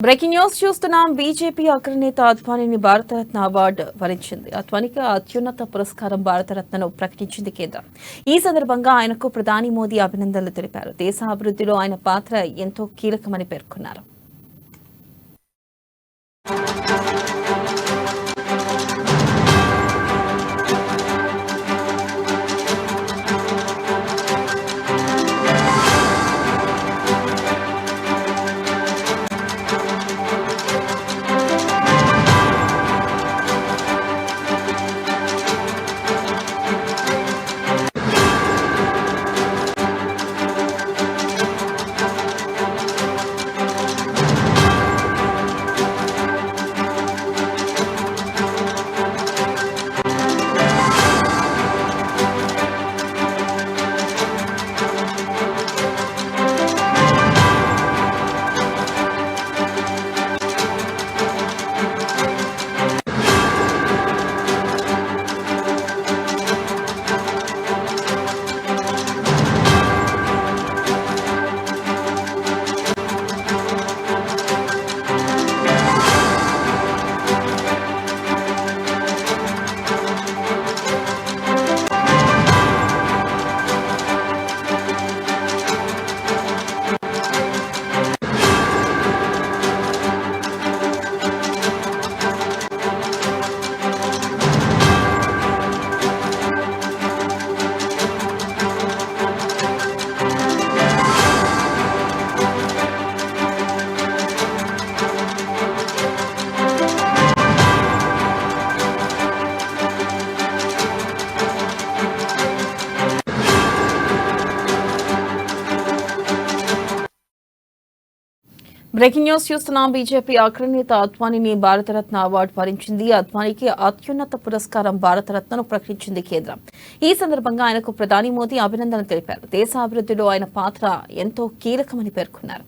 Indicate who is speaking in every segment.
Speaker 1: Breaking news చూస్తున్నాం. BJP అగ్రనేత అద్వానీని Bharat Ratna award వరించింది. అద్వానీకి అత్యున్నత పురస్కారం భారతరత్నను ప్రకటించింది కేంద్రం. ఈ సందర్భంగా ఆయనకు ప్రధాని మోదీ అభినందనలు తెలిపారు. దేశ అభివృద్ధిలో ఆయన పాత్ర ఎంతో కీలకమని పేర్కొన్నారు. బ్రేకింగ్ న్యూస్ చూస్తున్నాం. బీజేపీ అగ్రనేత అద్వానీని భారతరత్న అవార్డు వరించింది. అద్వానీకి అత్యున్నత పురస్కారం భారతరత్నను ప్రకటించింది కేంద్రం. ఈ సందర్భంగా ఆయనకు ప్రధాని మోదీ అభినందనలు తెలిపారు. దేశ అభివృద్ధిలో ఆయన పాత్ర ఎంతో కీలకమని పేర్కొన్నారు.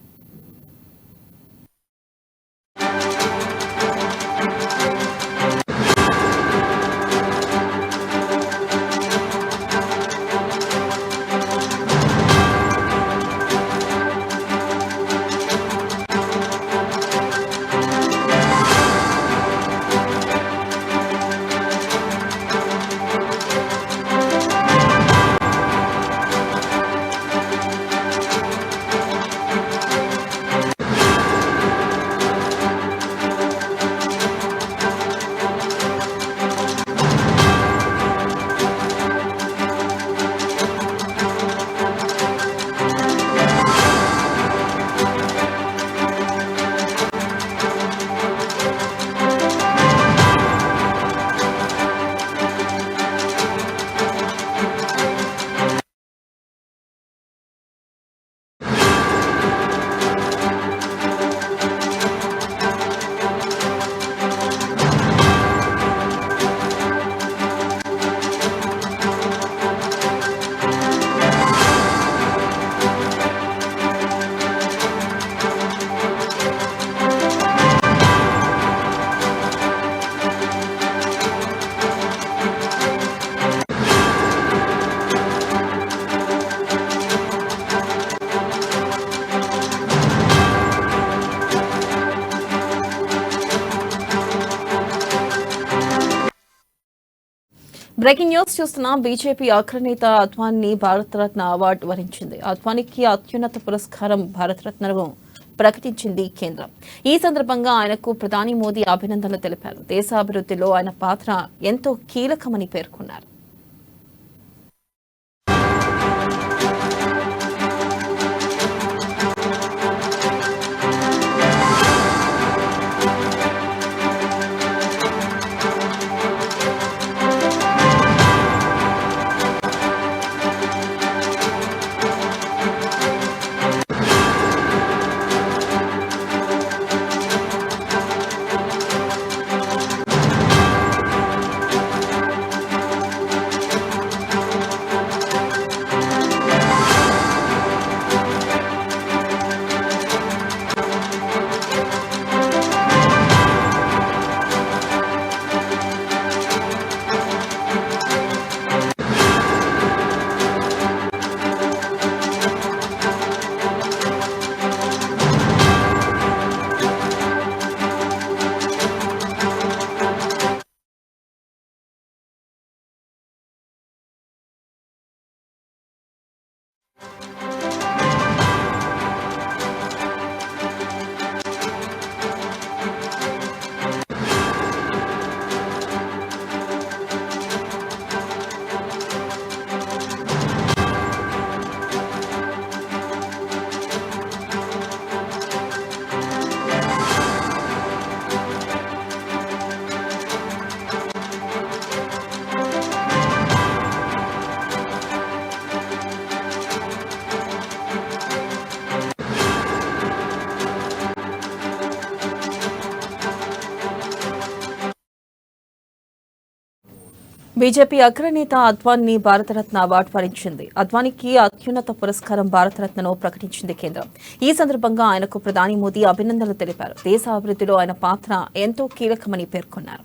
Speaker 1: బ్రేకింగ్ న్యూస్ చూస్తున్నాం. బీజేపీ అగ్రనేత అద్వానీని భారతరత్న అవార్డు వరించింది. అద్వానీకి అత్యున్నత పురస్కారం భారతరత్నను ప్రకటించింది కేంద్రం. ఈ సందర్భంగా ఆయనకు ప్రధాని మోదీ అభినందనలు తెలిపారు. దేశ అభివృద్ధిలో ఆయన పాత్ర ఎంతో కీలకమని పేర్కొన్నారు. బీజేపీ అగ్రనేత అద్వానీ భారతరత్న అవార్డు వరించింది. అద్వానీకి అత్యున్నత పురస్కారం భారతరత్నను ప్రకటించింది కేంద్రం. ఈ సందర్భంగా ఆయనకు ప్రధాని మోదీ అభినందనలు తెలిపారు. దేశ అభివృద్ధిలో ఆయన పాత్ర ఎంతో కీలకమని పేర్కొన్నారు.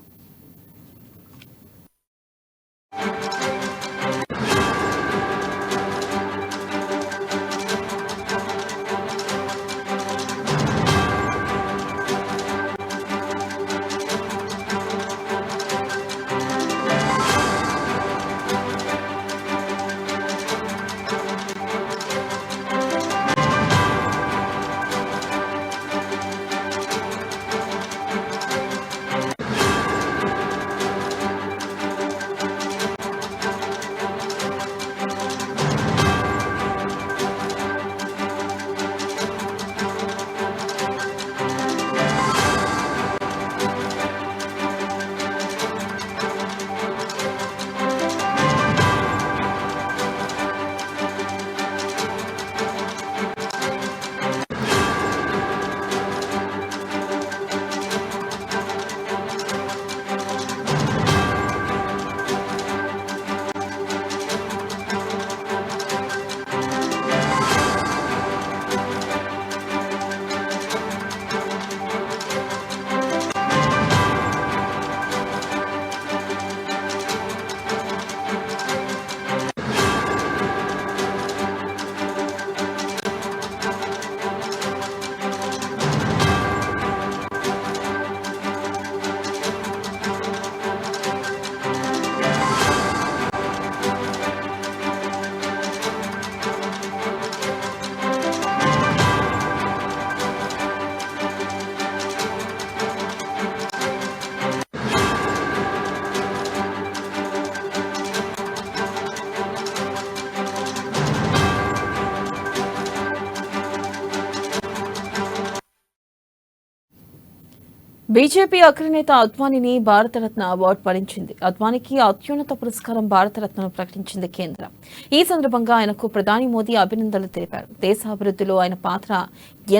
Speaker 1: బీజేపీ అగ్రనేత అద్వానీని భారతరత్న అవార్డు వరించింది. అద్వానీకి అత్యున్నత పురస్కారం భారతరత్నను ప్రకటించింది కేంద్రం. ఈ సందర్భంగా ఆయనకు ప్రధాని మోదీ అభినందనలు తెలిపారు. దేశ అభివృద్ధిలో ఆయన పాత్ర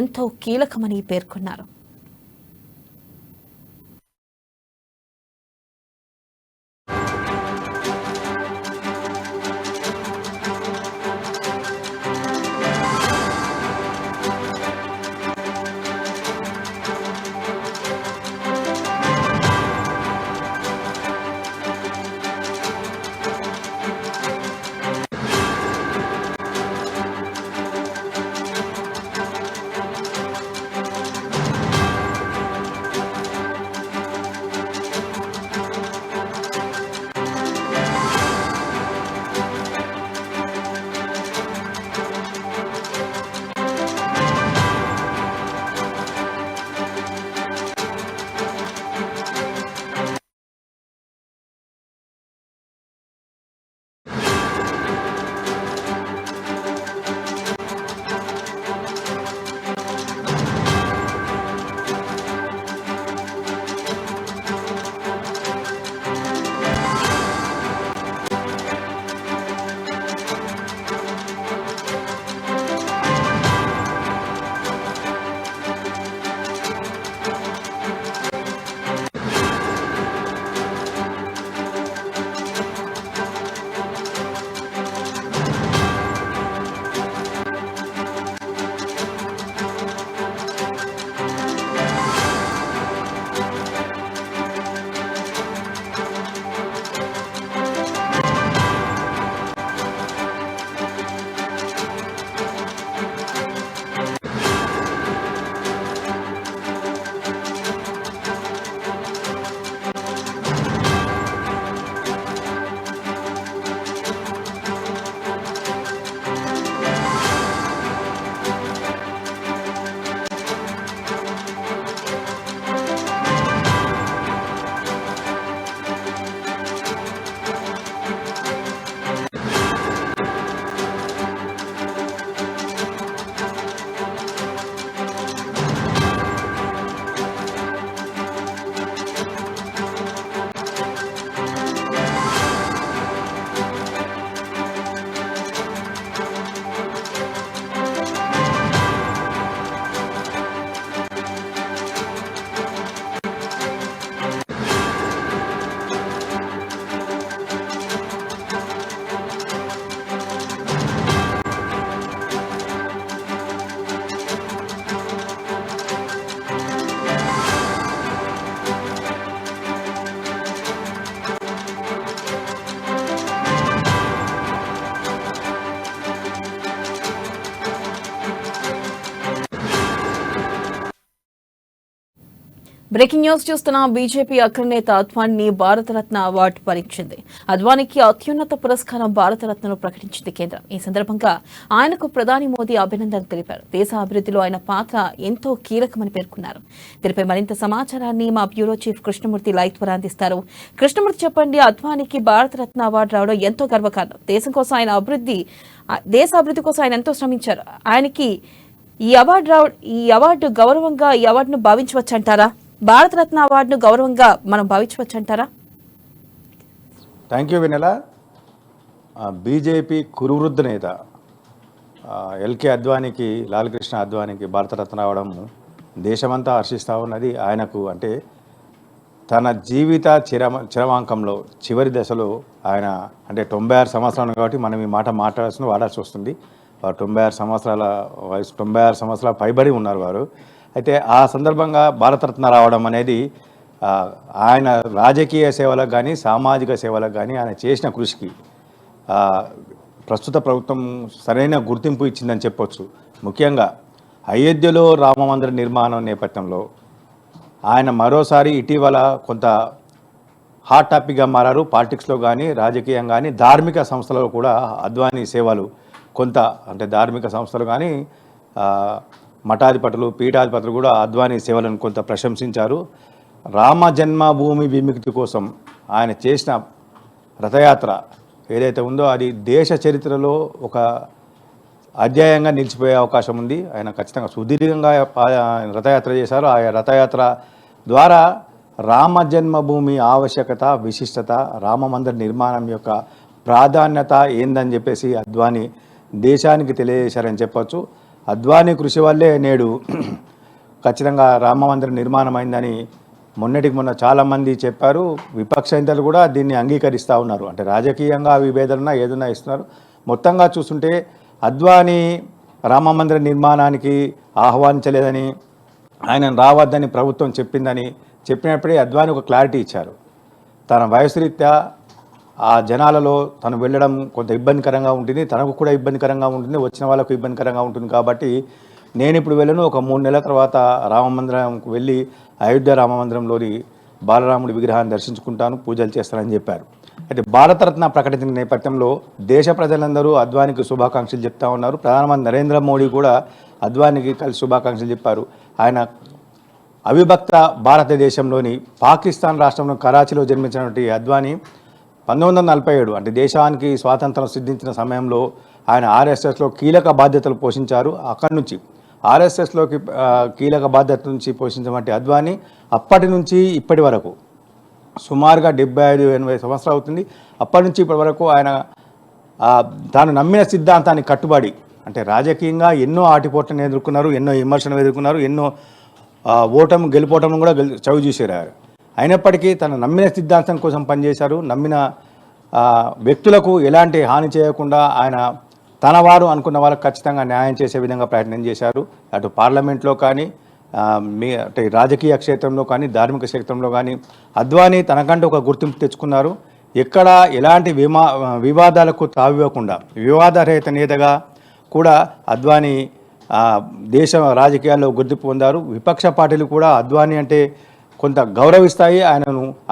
Speaker 1: ఎంతో కీలకమని పేర్కొన్నారు. బ్రేకింగ్ న్యూస్ చూస్తున్న బీజేపీ అగ్రనేత అద్వానీని భారతరత్న అవార్డు వరించింది. అద్వానీకి అత్యున్నత పురస్కారం భారతరత్నను ప్రకటించింది కేంద్రం. ఈ సందర్భంగా ఆయనకు ప్రధాని మోదీ అభినందనలు తెలిపారు. దేశ అభివృద్ధిలో ఆయన పాత్ర ఎంతో కీలకమని పేర్కొన్నారు. దీనిపై మరింత సమాచారాన్ని మా బ్యూరో చీఫ్ కృష్ణమూర్తి లైవ్ ద్వారా అందిస్తారు. కృష్ణమూర్తి, చెప్పండి, అద్వానీకి భారతరత్న అవార్డు రావడం ఎంతో గర్వకారణం. దేశ అభివృద్ధి కోసం ఆయన ఎంతో శ్రమించారు. ఆయనకి ఈ అవార్డు గౌరవంగా ఈ అవార్డును భావించవచ్చంటారా? భారతరత్న అవార్డును గౌరవంగా మనం భావించవచ్చంటారా?
Speaker 2: Thank you Vennela. బీజేపీ కురువృద్ధ నేత ఎల్కే అద్వానీకి, లాల్ కృష్ణ అద్వానీకి భారతరత్న రావడం దేశమంతా హర్షిస్తూ ఉన్నది. ఆయనకు అంటే తన జీవిత చిరవాంకంలో చివరి దశలో ఆయన అంటే 96 సంవత్సరాలు కాబట్టి మనం ఈ మాట వాడాల్సి వస్తుంది. 96 సంవత్సరాల వయసు, 96 సంవత్సరాల పైబడి ఉన్నారు వారు. అయితే ఆ సందర్భంగా భారతరత్న రావడం అనేది ఆయన రాజకీయ సేవలకు కానీ సామాజిక సేవలకు కానీ ఆయన చేసిన కృషికి ప్రస్తుత ప్రభుత్వం సరైన గుర్తింపు ఇచ్చిందని చెప్పొచ్చు. ముఖ్యంగా అయోధ్యలో రామమందిర నిర్మాణం నేపథ్యంలో ఆయన మరోసారి ఇటీవల కొంత హాట్ టాపిక్గా మారారు. పాలిటిక్స్లో కానీ రాజకీయం కానీ ధార్మిక సంస్థలలో కూడా అద్వానీ సేవలు కొంత అంటే ధార్మిక సంస్థలు కానీ మఠాధిపతులు, పీఠాధిపతులు కూడా అద్వానీ సేవలను కొంత ప్రశంసించారు. రామ జన్మభూమి విముక్తి కోసం ఆయన చేసిన రథయాత్ర ఏదైతే ఉందో అది దేశ చరిత్రలో ఒక అధ్యాయంగా నిలిచిపోయే అవకాశం ఉంది. ఆయన ఖచ్చితంగా సుదీర్ఘంగా రథయాత్ర చేశారు. ఆ రథయాత్ర ద్వారా రామ జన్మభూమి ఆవశ్యకత, విశిష్టత, రామ మందిర నిర్మాణం యొక్క ప్రాధాన్యత ఏందని చెప్పేసి అద్వానీ దేశానికి తెలియజేశారని చెప్పొచ్చు. అద్వానీ కృషి వల్లే నేడు ఖచ్చితంగా రామ మందిర నిర్మాణం అయిందని మొన్న చాలామంది చెప్పారు. విపక్ష నేతలు కూడా దీన్ని అంగీకరిస్తూ ఉన్నారు. అంటే రాజకీయంగా విభేదన ఏదైనా ఇస్తున్నారు. మొత్తంగా చూస్తుంటే అద్వానీ రామ మందిర నిర్మాణానికి ఆహ్వానించలేదని, ఆయనను రావద్దని ప్రభుత్వం చెప్పినప్పుడే అద్వానీ ఒక క్లారిటీ ఇచ్చారు. తన వయసు రీత్యా ఆ జనాలలో తను వెళ్ళడం కొంత ఇబ్బందికరంగా ఉంటుంది, తనకు కూడా ఇబ్బందికరంగా ఉంటుంది, వచ్చిన వాళ్ళకు ఇబ్బందికరంగా ఉంటుంది. కాబట్టి నేను ఇప్పుడు వెళ్ళను, ఒక 3 నెలల తర్వాత రామమందిరంకు వెళ్ళి అయోధ్య రామమందిరంలోని బాలరాముడి విగ్రహాన్ని దర్శించుకుంటాను, పూజలు చేస్తానని చెప్పారు. అయితే భారతరత్న ప్రకటించిన నేపథ్యంలో దేశ ప్రజలందరూ అద్వానీకి శుభాకాంక్షలు చెప్తా ఉన్నారు. ప్రధానమంత్రి నరేంద్ర మోడీ కూడా అద్వానీకి కలిసి శుభాకాంక్షలు చెప్పారు. ఆయన అవిభక్త భారతదేశంలోని పాకిస్తాన్ రాష్ట్రంలో కరాచీలో జన్మించినటువంటి అద్వానీ 1947 అంటే దేశానికి స్వాతంత్రం సిద్ధించిన సమయంలో ఆయన ఆర్ఎస్ఎస్లో కీలక బాధ్యతలు పోషించారు. అక్కడి నుంచి ఆర్ఎస్ఎస్లోకి కీలక బాధ్యత నుంచి పోషించినటువంటి అద్వానీ అప్పటి నుంచి ఇప్పటి వరకు సుమారుగా 75-80 సంవత్సరాలు అవుతుంది. అప్పటి నుంచి ఇప్పటి వరకు ఆయన తాను నమ్మిన సిద్ధాంతానికి కట్టుబడి అంటే రాజకీయంగా ఎన్నో ఆటిపోట్లను ఎదుర్కొన్నారు, ఎన్నో విమర్శలు ఎదుర్కొన్నారు, ఎన్నో గెలుపోవటం కూడా చవి చూసారు. అయినప్పటికీ తను నమ్మిన సిద్ధాంతం కోసం పనిచేశారు. నమ్మిన వ్యక్తులకు ఎలాంటి హాని చేయకుండా ఆయన తన వారు అనుకున్న వాళ్ళకు ఖచ్చితంగా న్యాయం చేసే విధంగా ప్రయత్నం చేశారు. అటు పార్లమెంట్లో కానీ అంటే రాజకీయ క్షేత్రంలో కానీ ధార్మిక క్షేత్రంలో కానీ అద్వానీ తనకంటూ ఒక గుర్తింపు తెచ్చుకున్నారు. ఎక్కడ ఎలాంటి వివాదాలకు తావివ్వకుండా వివాదరహిత నేతగా కూడా అద్వానీ దేశ రాజకీయాల్లో గుర్తింపు పొందారు. విపక్ష పార్టీలు కూడా అద్వానీ అంటే కొంత గౌరవిస్తాయి,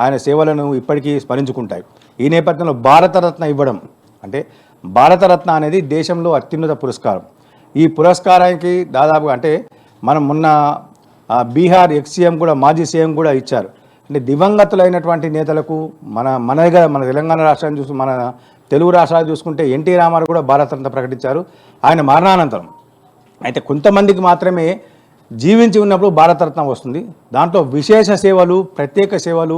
Speaker 2: ఆయన సేవలను ఇప్పటికీ స్మరించుకుంటాయి. ఈ నేపథ్యంలో భారతరత్న ఇవ్వడం అంటే భారతరత్న అనేది దేశంలో అత్యున్నత పురస్కారం. ఈ పురస్కారానికి దాదాపుగా అంటే మనం మొన్న బీహార్ ఎక్స్-సీఎం కూడా మాజీ సీఎం కూడా ఇచ్చారు. అంటే దివంగతులైనటువంటి నేతలకు మన తెలంగాణ రాష్ట్రాన్ని మన తెలుగు రాష్ట్రాలు చూసుకుంటే ఎన్టీ రామారావు కూడా భారతరత్న ప్రకటించారు ఆయన మరణానంతరం. అయితే కొంతమందికి మాత్రమే జీవించి ఉన్నప్పుడు భారతరత్న వస్తుంది. దాంట్లో విశేష సేవలు, ప్రత్యేక సేవలు,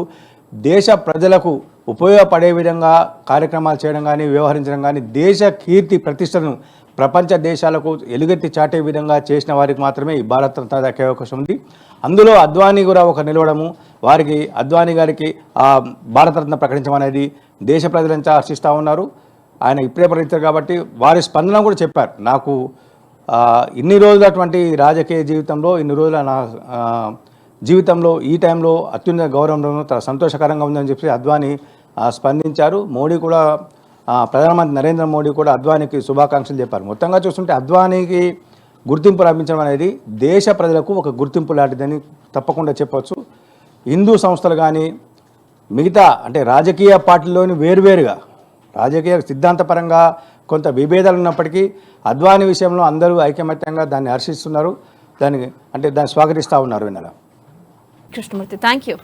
Speaker 2: దేశ ప్రజలకు ఉపయోగపడే విధంగా కార్యక్రమాలు చేయడం కానీ వ్యవహరించడం కానీ దేశ కీర్తి ప్రతిష్టను ప్రపంచ దేశాలకు ఎలుగెత్తి చాటే విధంగా చేసిన వారికి మాత్రమే ఈ భారతరత్న దక్కే అవకాశం ఉంది. అందులో అద్వానీ కూడా ఒక నిలవడము, అద్వానీ గారికి భారతరత్న ప్రకటించడం అనేది దేశ ప్రజలంతా హర్షిస్తూ ఉన్నారు. ఆయన ఇప్పుడే ప్రకటించారు కాబట్టి వారి స్పందన కూడా చెప్పారు. నాకు ఇన్ని రోజులటువంటి రాజకీయ జీవితంలో ఇన్ని రోజుల నా జీవితంలో ఈ టైంలో అత్యున్నత గౌరవంలో చాలా సంతోషకరంగా ఉందని చెప్పి అద్వానీ స్పందించారు. మోడీ కూడా ప్రధానమంత్రి నరేంద్ర మోడీ కూడా అద్వానీకి శుభాకాంక్షలు చెప్పారు. మొత్తంగా చూస్తుంటే అద్వానీకి గుర్తింపు లభించడం అనేది దేశ ప్రజలకు ఒక గుర్తింపు లాంటిదని తప్పకుండా చెప్పవచ్చు. హిందూ సంస్థలు కానీ మిగతా అంటే రాజకీయ పార్టీలోని వేరువేరుగా రాజకీయ సిద్ధాంతపరంగా కొంత విభేదాలు ఉన్నప్పటికీ అద్వానీ విషయంలో అందరూ ఐకమత్యంగా దాన్ని హర్షిస్తున్నారు, దాన్ని స్వాగతిస్తూ ఉన్నారు. విన్నారా
Speaker 1: కృష్ణమూర్తి, థ్యాంక్ యూ.